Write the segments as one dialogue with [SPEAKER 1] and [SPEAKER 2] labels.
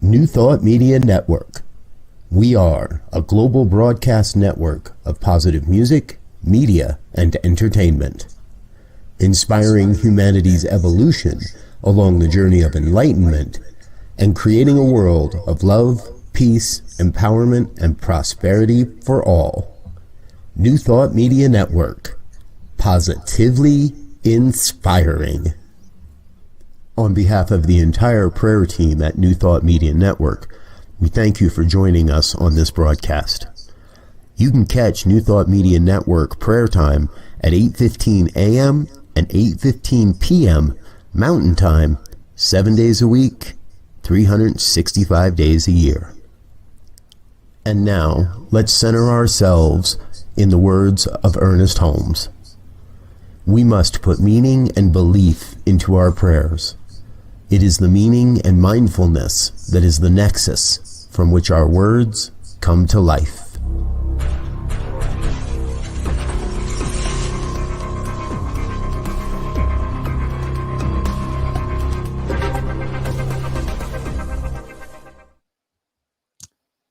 [SPEAKER 1] New Thought Media Network. We are a global broadcast network of positive music, media, and entertainment, inspiring humanity's evolution along the journey of enlightenment and creating a world of love, peace, empowerment, and prosperity for all. New Thought Media Network. Positively inspiring. On behalf of the entire prayer team at New Thought Media Network, we thank you for joining us on this broadcast. You can catch New Thought Media Network prayer time at 8:15 a.m. and 8:15 p.m. Mountain Time, 7 days a week, 365 days a year. And now, let's center ourselves in the words of Ernest Holmes. We must put meaning and belief into our prayers. It is the meaning and mindfulness that is the nexus from which our words come to life.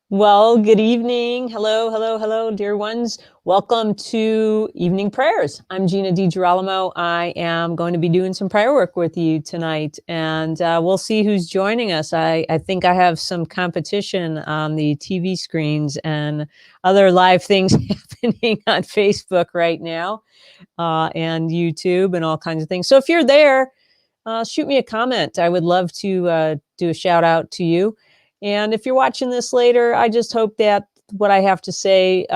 [SPEAKER 2] Well, good evening. Hello, dear ones. Welcome to Evening Prayers. I'm Gina DeGirolamo. I am going to be doing some prayer work with you tonight, and we'll see who's joining us. I think I have some competition on the TV screens and other live things happening on Facebook right now, and YouTube and all kinds of things. So if you're there, shoot me a comment. I would love to do a shout out to you. And if you're watching this later, I just hope that what I have to say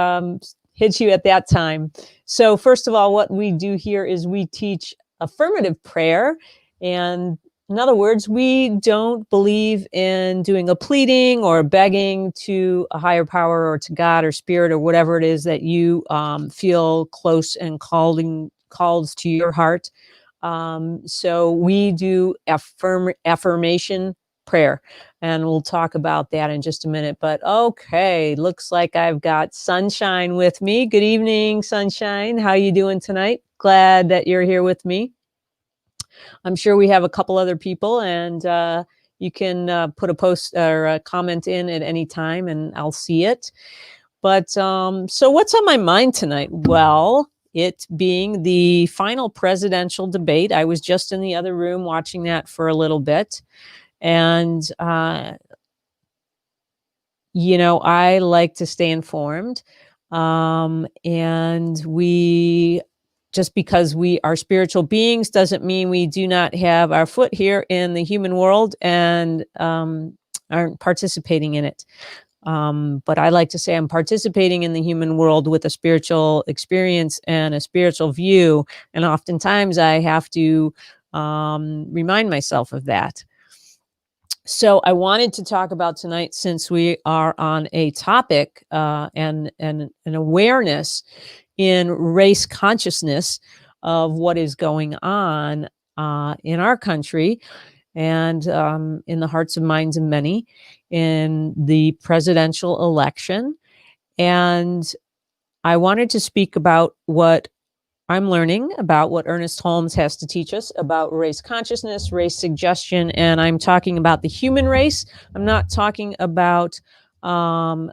[SPEAKER 2] hits you at that time. So first of all, what we do here is we teach affirmative prayer. And in other words, we don't believe in doing a pleading or begging to a higher power or to God or spirit or whatever it is that you feel close and calls to your heart. So we do affirmation prayer. And we'll talk about that in just a minute. But okay, looks like I've got Sunshine with me. Good evening, Sunshine. How you doing tonight? Glad that you're here with me. I'm sure we have a couple other people, and you can put a post or a comment in at any time, and I'll see it. But so what's on my mind tonight? Well, it being the final presidential debate. I was just in the other room watching that for a little bit. And, I like to stay informed. And just because we are spiritual beings doesn't mean we do not have our foot here in the human world and aren't participating in it. But I like to say I'm participating in the human world with a spiritual experience and a spiritual view. And oftentimes I have to remind myself of that. So I wanted to talk about tonight, since we are on a topic and an awareness in race consciousness of what is going on in our country and in the hearts and minds of many in the presidential election. And I wanted to speak about what I'm learning about what Ernest Holmes has to teach us about race consciousness, race suggestion, and I'm talking about the human race. I'm not talking about the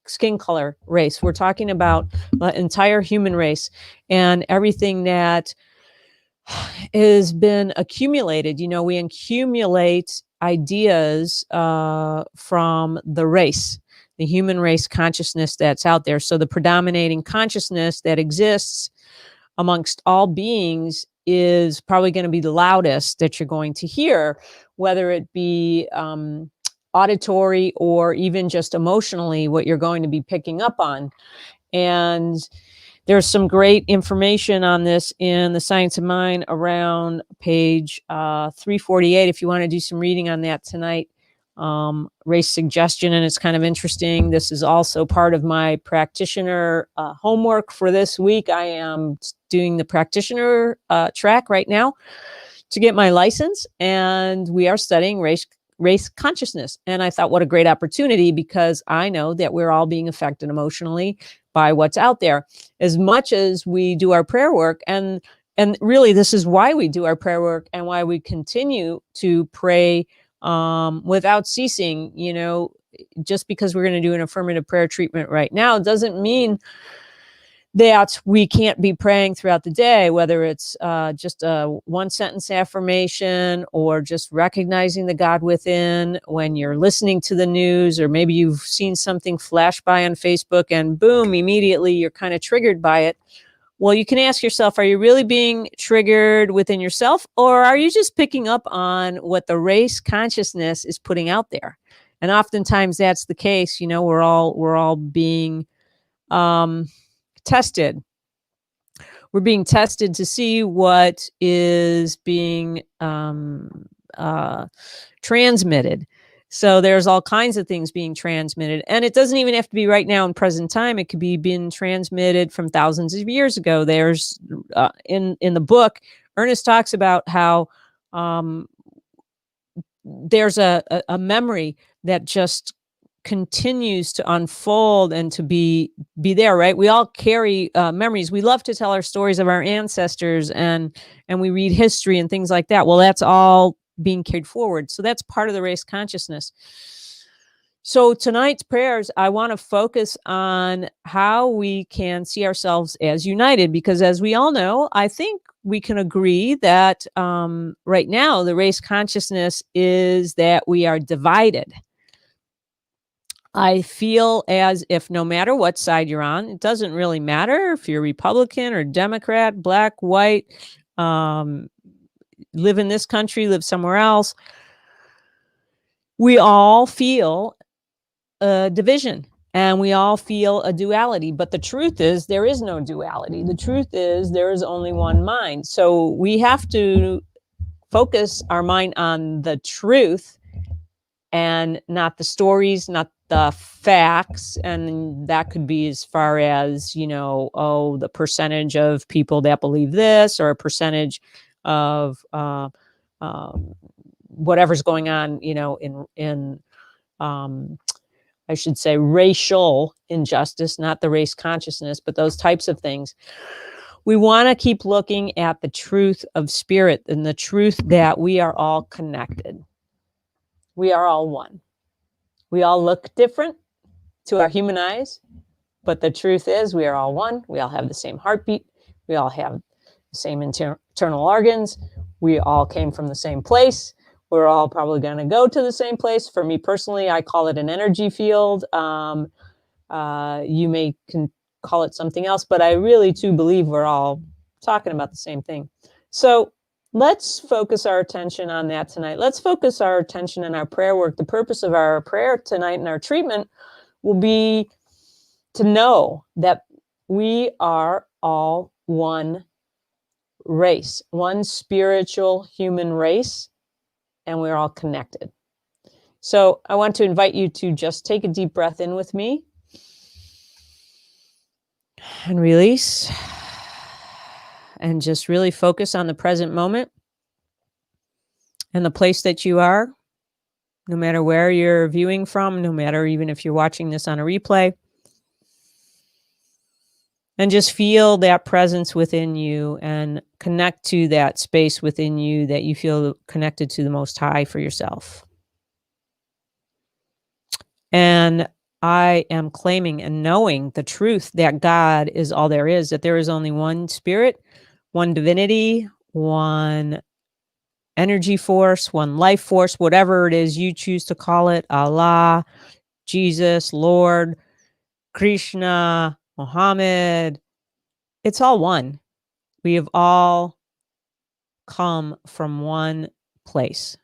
[SPEAKER 2] skin color race. We're talking about the entire human race and everything that has been accumulated. We accumulate ideas from the race, the human race consciousness that's out there. So the predominating consciousness that exists amongst all beings is probably going to be the loudest that you're going to hear, whether it be auditory or even just emotionally, what you're going to be picking up on. And there's some great information on this in The Science of Mind around page 348, if you want to do some reading on that tonight. Race suggestion, and it's kind of interesting. This is also part of my practitioner homework for this week. I am doing the practitioner track right now to get my license, and we are studying race consciousness. And I thought, what a great opportunity, because I know that we're all being affected emotionally by what's out there. As much as we do our prayer work, and really this is why we do our prayer work and why we continue to pray without ceasing. Just because we're going to do an affirmative prayer treatment right now doesn't mean that we can't be praying throughout the day, whether it's just a one sentence affirmation or just recognizing the God within when you're listening to the news, or maybe you've seen something flash by on Facebook and boom, immediately you're kind of triggered by it. Well, you can ask yourself, are you really being triggered within yourself, or are you just picking up on what the race consciousness is putting out there? And oftentimes that's the case. We're all being tested. We're being tested to see what is being transmitted. So there's all kinds of things being transmitted, and it doesn't even have to be right now in present time. It could be been transmitted from thousands of years ago. There's in the book, Ernest talks about how there's a memory that just continues to unfold and to be there, right? We all carry memories. We love to tell our stories of our ancestors, and we read history and things like that. Well, that's all being carried forward. So that's part of the race consciousness. So tonight's prayers, I want to focus on how we can see ourselves as united, because as we all know, I think we can agree that right now the race consciousness is that we are divided. I feel as if no matter what side you're on, it doesn't really matter if you're Republican or Democrat, black, white, live in this country, live somewhere else. We all feel a division and we all feel a duality. But the truth is there is no duality. The truth is there is only one mind. So we have to focus our mind on the truth and not the stories, not the facts. And that could be as far as, the percentage of people that believe this, or a percentage of whatever's going on, in I should say racial injustice, not the race consciousness, but those types of things. We want to keep looking at the truth of spirit and the truth that we are all connected. We are all one. We all look different to our human eyes, but the truth is we are all one. We all have the same heartbeat. We all have the same internal organs. We all came from the same place. We're all probably going to go to the same place. For me personally, I call it an energy field. You may call it something else, but I really too believe we're all talking about the same thing. So let's focus our attention on that tonight. Let's focus our attention in our prayer work. The purpose of our prayer tonight and our treatment will be to know that we are all one race, one spiritual human race, and we're all connected. So I want to invite you to just take a deep breath in with me and release, and just really focus on the present moment and the place that you are, no matter where you're viewing from, no matter even if you're watching this on a replay. And just feel that presence within you and connect to that space within you that you feel connected to the Most High for yourself. And I am claiming and knowing the truth that God is all there is, that there is only one spirit, one divinity, one energy force, one life force, whatever it is you choose to call it, Allah, Jesus, Lord, Krishna, Muhammad. It's all one. We have all come from one place.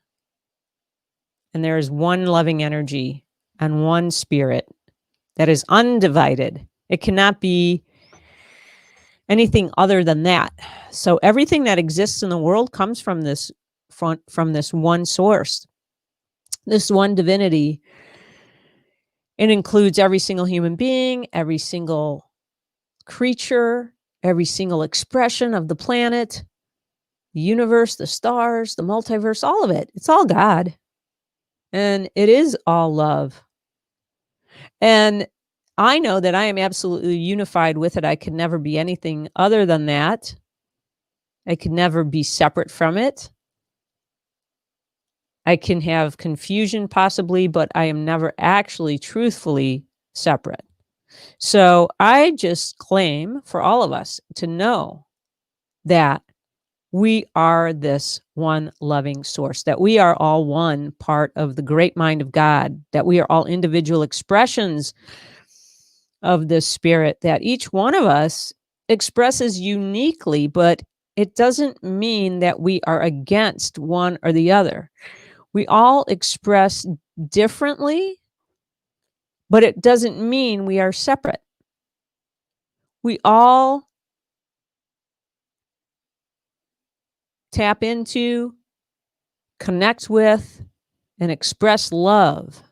[SPEAKER 2] And there is one loving energy and one spirit that is undivided. It cannot be anything other than that. So everything that exists in the world comes from this one source, this one divinity. It includes every single human being, every single creature, every single expression of the planet, the universe, the stars, the multiverse, all of it. It's all God. And it is all love. And I know that I am absolutely unified with it. I could never be anything other than that. I could never be separate from it. I can have confusion possibly, but I am never actually truthfully separate. So I just claim for all of us to know that we are this one loving source, that we are all one part of the great mind of God, that we are all individual expressions of the Spirit, that each one of us expresses uniquely, but it doesn't mean that we are against one or the other. We all express differently, but it doesn't mean we are separate. We all tap into, connect with, and express love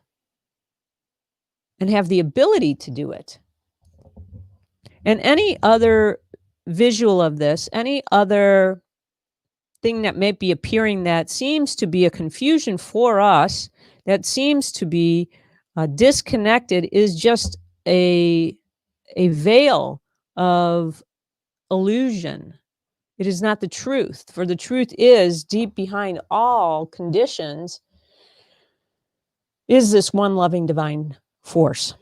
[SPEAKER 2] and have the ability to do it. And any other visual of this, any other thing that may be appearing that seems to be a confusion for us, that seems to be disconnected, is just a veil of illusion. It is not the truth, for the truth is deep behind all conditions is this one loving divine force.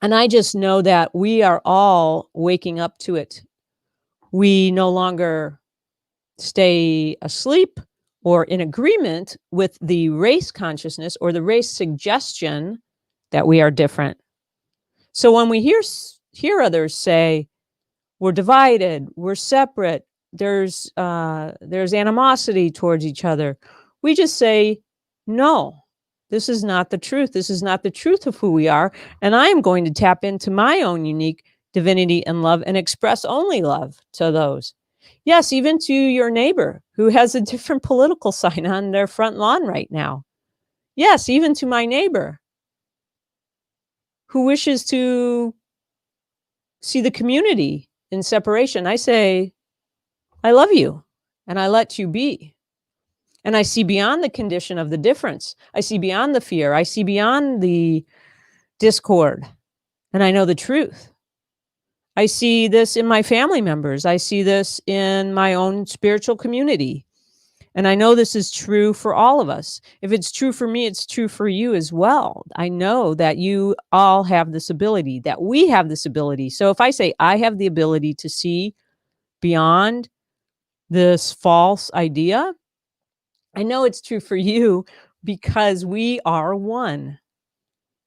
[SPEAKER 2] And I just know that we are all waking up to it. We no longer stay asleep or in agreement with the race consciousness or the race suggestion that we are different. So when we hear others say, we're divided, we're separate, there's animosity towards each other, we just say, no, this is not the truth. This is not the truth of who we are. And I am going to tap into my own unique divinity and love and express only love to those. Yes, even to your neighbor who has a different political sign on their front lawn right now. Yes, even to my neighbor who wishes to see the community in separation. I say, I love you and I let you be. And I see beyond the condition of the difference. I see beyond the fear. I see beyond the discord. And I know the truth. I see this in my family members. I see this in my own spiritual community. And I know this is true for all of us. If it's true for me, it's true for you as well. I know that you all have this ability, that we have this ability. So if I say I have the ability to see beyond this false idea, I know it's true for you because we are one.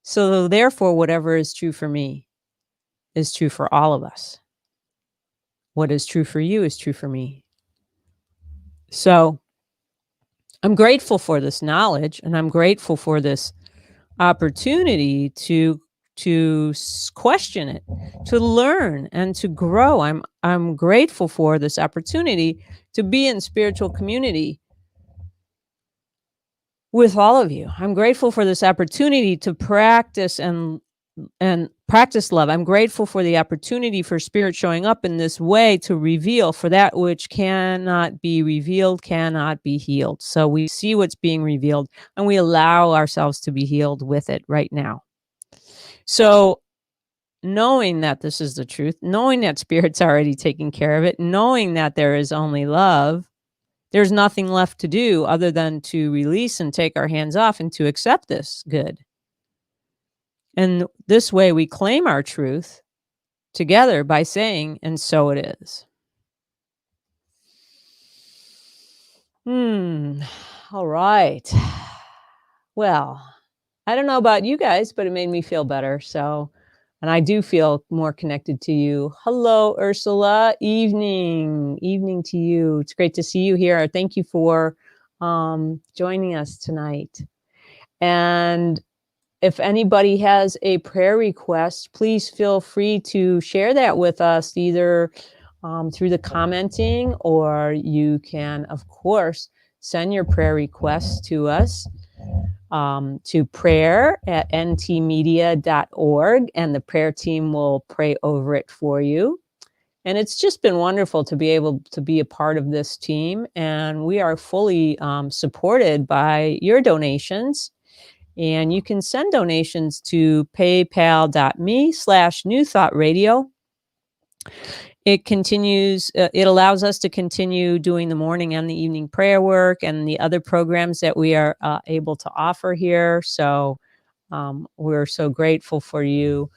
[SPEAKER 2] So therefore, whatever is true for me is true for all of us. What is true for you is true for me. So I'm grateful for this knowledge, and I'm grateful for this opportunity to question it, to learn and to grow. I'm grateful for this opportunity to be in spiritual community with all of you. I'm grateful for this opportunity to practice and practice love. I'm grateful for the opportunity for spirit showing up in this way to reveal, for that which cannot be revealed cannot be healed. So we see what's being revealed and we allow ourselves to be healed with it right now. So knowing that this is the truth, knowing that spirit's already taking care of it, knowing that there is only love, there's nothing left to do other than to release and take our hands off and to accept this good. And this way we claim our truth together by saying, and so it is. All right. Well, I don't know about you guys, but it made me feel better. So, and I do feel more connected to you. Hello, Ursula. Evening to you. It's great to see you here. Thank you for joining us tonight. And if anybody has a prayer request, please feel free to share that with us, either through the commenting, or you can, of course, send your prayer requests to us to prayer@ntmedia.org, and the prayer team will pray over it for you. And it's just been wonderful to be able to be a part of this team, and we are fully supported by your donations. And you can send donations to paypal.me/New Thought Radio. it continues, it allows us to continue doing the morning and the evening prayer work and the other programs that we are able to offer here. So we're so grateful for you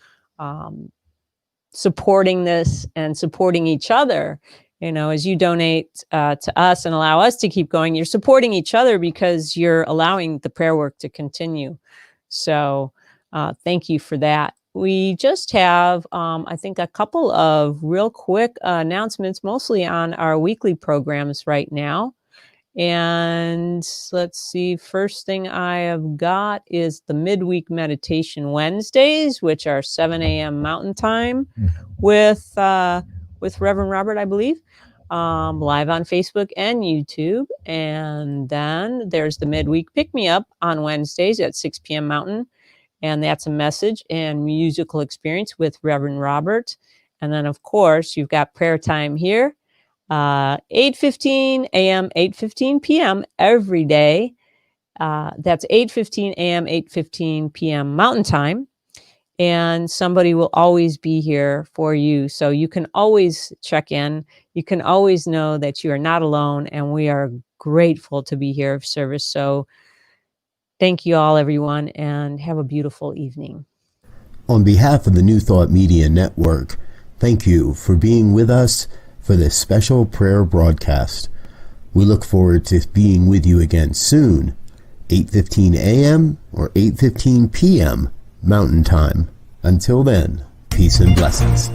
[SPEAKER 2] supporting this and supporting each other. You know, as you donate to us and allow us to keep going, you're supporting each other because you're allowing the prayer work to continue. So thank you for that. We just have, I think, a couple of real quick announcements, mostly on our weekly programs right now. And let's see, first thing I have got is the midweek meditation Wednesdays, which are 7 a.m. Mountain Time with Reverend Robert, I believe, live on Facebook and YouTube. And then there's the midweek Pick Me Up on Wednesdays at 6 p.m. Mountain. And that's a message and musical experience with Reverend Robert. And then, of course, you've got prayer time here. 8:15 a.m., 8:15 p.m. every day. That's 8:15 a.m., 8:15 p.m. Mountain Time. And somebody will always be here for you. So you can always check in. You can always know that you are not alone. And we are grateful to be here of service. So thank you all, everyone, and have a beautiful evening.
[SPEAKER 1] On behalf of the New Thought Media Network, thank you for being with us for this special prayer broadcast. We look forward to being with you again soon, 8:15 a.m. or 8:15 p.m. Mountain Time. Until then, peace and blessings.